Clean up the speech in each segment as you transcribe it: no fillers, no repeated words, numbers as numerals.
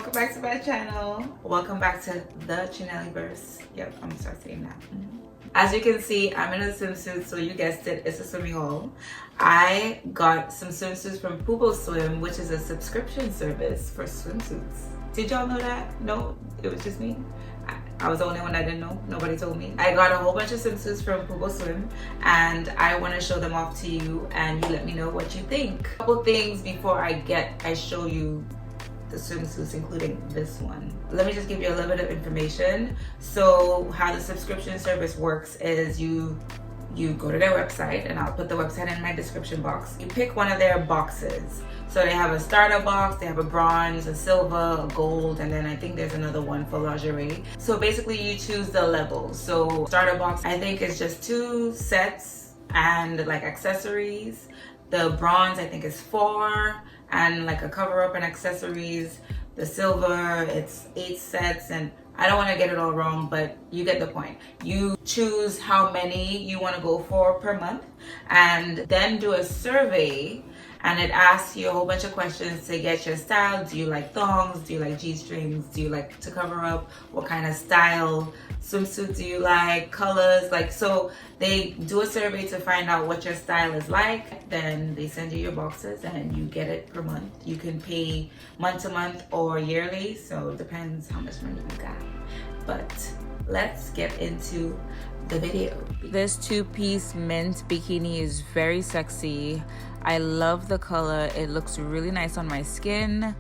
welcome back to my channel. Welcome back to the Chanelliverse. Yep, I'm gonna start saying that. As you can see, I'm in a swimsuit, so you guessed it, it's a swimming haul. I got some swimsuits from Pubo Swim, which is a subscription service for swimsuits. Did y'all know that? No, it was just me. I was the only one that didn't know. Nobody told me. I got a whole bunch of swimsuits from Pubo Swim, and I want to show them off to you, and you let me know what you think. A couple things before I show you the swimsuits, including this one. Let me just give you a little bit of information. So how the subscription service works is you go to their website, and I'll put the website in my description box. You pick one of their boxes. So they have a starter box, they have a bronze, a silver, a gold, and then I think there's another one for lingerie. So basically you choose the level. So starter box, I think is just 2 sets and like accessories. The bronze, I think, is 4 and like a cover up and accessories. The silver, it's 8 sets, and I don't want to get it all wrong, but you get the point. You choose how many you want to go for per month, and then do a survey, and it asks you a whole bunch of questions to get your style. Do you like thongs? Do you like G-strings? Do you like to cover up? What kind of style swimsuit do you like? Colors? Like, so they do a survey to find out what your style is like. Then they send you your boxes and you get it per month. You can pay month to month or yearly, so it depends how much money you got. But let's get into the video. This 2-piece mint bikini is very sexy. I love the color. It looks really nice on my skin.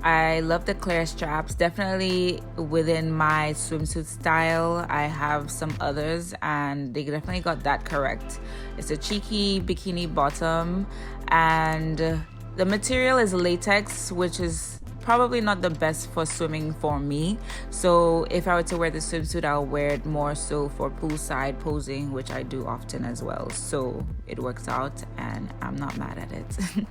I love the clear straps. Definitely within my swimsuit style. I have some others and they definitely got that correct. It's a cheeky bikini bottom, and the material is latex, which is probably not the best for swimming for me. So if I were to wear the swimsuit, I'll wear it more so for poolside posing, which I do often as well. So it works out and I'm not mad at it.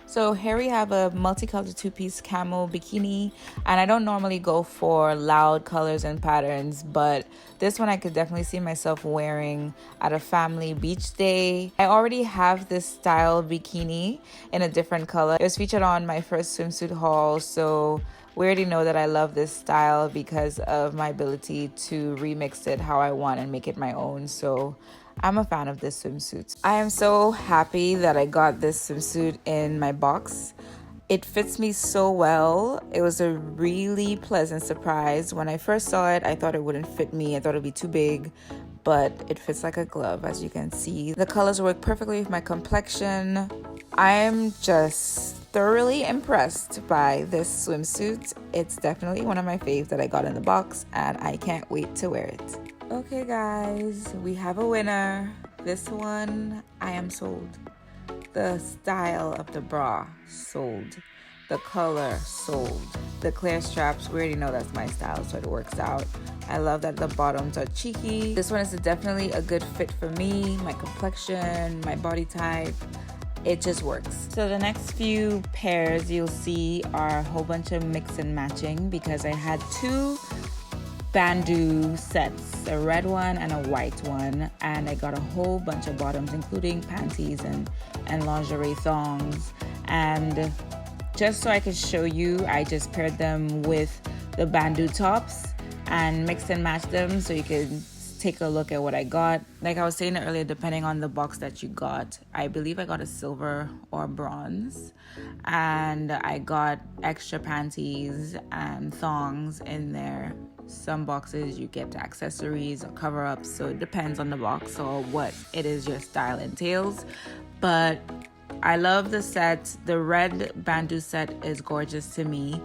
So here we have a multicolored 2-piece camo bikini, and I don't normally go for loud colors and patterns, but this one I could definitely see myself wearing at a family beach day. I already have this style bikini in a different color. It was featured on my first swimsuit haul, so we already know that I love this style because of my ability to remix it how I want and make it my own. So I'm a fan of this swimsuit. I am so happy that I got this swimsuit in my box. It fits me so well. It was a really pleasant surprise. When I first saw it, I thought it wouldn't fit me. I thought it'd be too big, but it fits like a glove, as you can see. The colors work perfectly with my complexion. I'm just thoroughly impressed by this swimsuit. It's definitely one of my faves that I got in the box, and I can't wait to wear it. Okay guys, we have a winner. This one, I am sold. The style of the bra, sold. The color, sold. The clear straps, we already know that's my style, so it works out. I love that the bottoms are cheeky. This one is definitely a good fit for me, my complexion, my body type. It just works. So the next few pairs you'll see are a whole bunch of mix and matching, because I had 2 bandeau sets, a red one and a white one, and I got a whole bunch of bottoms, including panties and lingerie thongs. And just so I could show you, I just paired them with the bandeau tops and mixed and matched them so you can take a look at what I got. Like I was saying earlier, depending on the box that you got, I believe I got a silver or bronze, and I got extra panties and thongs in there. Some boxes you get accessories or cover-ups, so it depends on the box or what it is your style entails. But I love the set. The red bandeau set is gorgeous to me.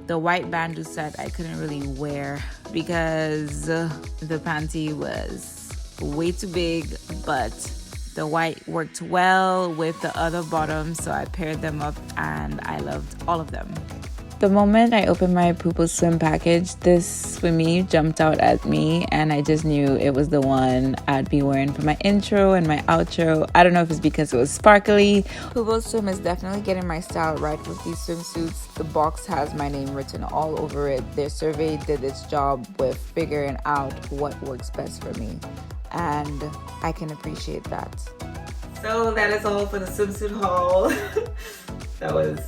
The white bandeau set I couldn't really wear because the panty was way too big, but the white worked well with the other bottoms, so I paired them up and I loved all of them. The moment I opened my Pubo Swim package, this swimmy jumped out at me, and I just knew it was the one I'd be wearing for my intro and my outro. I don't know if it's because it was sparkly. Pubo Swim is definitely getting my style right with these swimsuits. The box has my name written all over it. Their survey did its job with figuring out what works best for me, and I can appreciate that. So that is all for the swimsuit haul. That was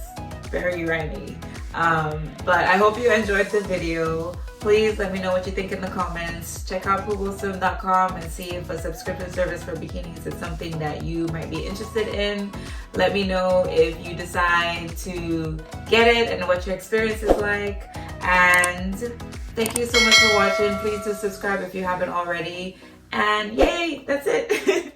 very rainy. But I hope you enjoyed the video. Please let me know what you think in the comments. Check out PuboSwim.com and see if a subscription service for bikinis is something that you might be interested in. Let me know if you decide to get it and what your experience is like. And thank you so much for watching. Please do subscribe if you haven't already. And yay, that's it.